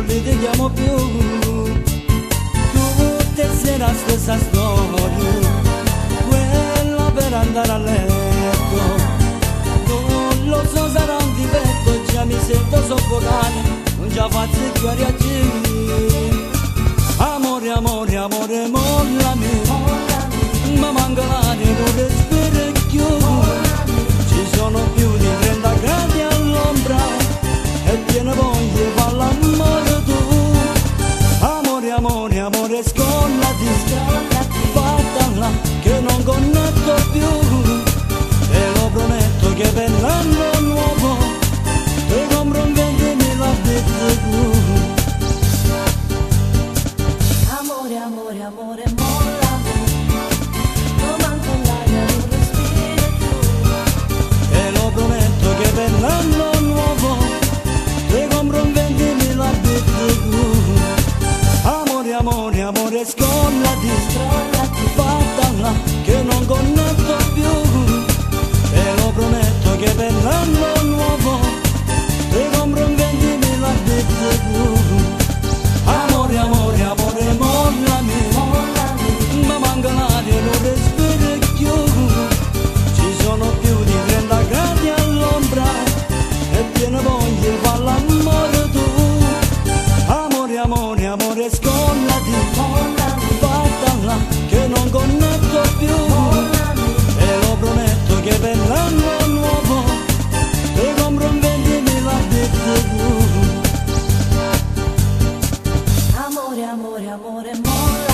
non litighiamo più. Tutte sera stessa storia, quella per andare a letto. Non lo so, sarà un difetto, già mi sento soffocare, non già faccio più a reagire. Amore, amore, amore, mollami, ma manca l'aria, non respiro più. Ci sono più di 30 gradi all'ombra e piena voglia di fare l'amore tu. Amore, amore, amore, scollati, fattala che non connetto più. Te lo prometto che per l'anno nuovo ti compro un 20.000 bit. Amore, amore, amore, mollami, non manco l'aria, non respiro più. Te lo prometto che per l'anno nuovo ti compro un 20.000 bit. Amore, amore, amore, scollati, fattala che non connetto più. Te lo prometto che per l'anno nuovo ti compro un 20.000 bit. Amore, amore, amore, mollami, ma manca l'aria, non respiro più. Ci sono più di 30 gradi all'ombra e piena voglia di fare l'amore tu. Amore, amore, amore, scollati, fattala che non connetto più. E lo prometto che per l'anno nuovo ti compro un 20.000 bit. Amore, amore, amore, mollami.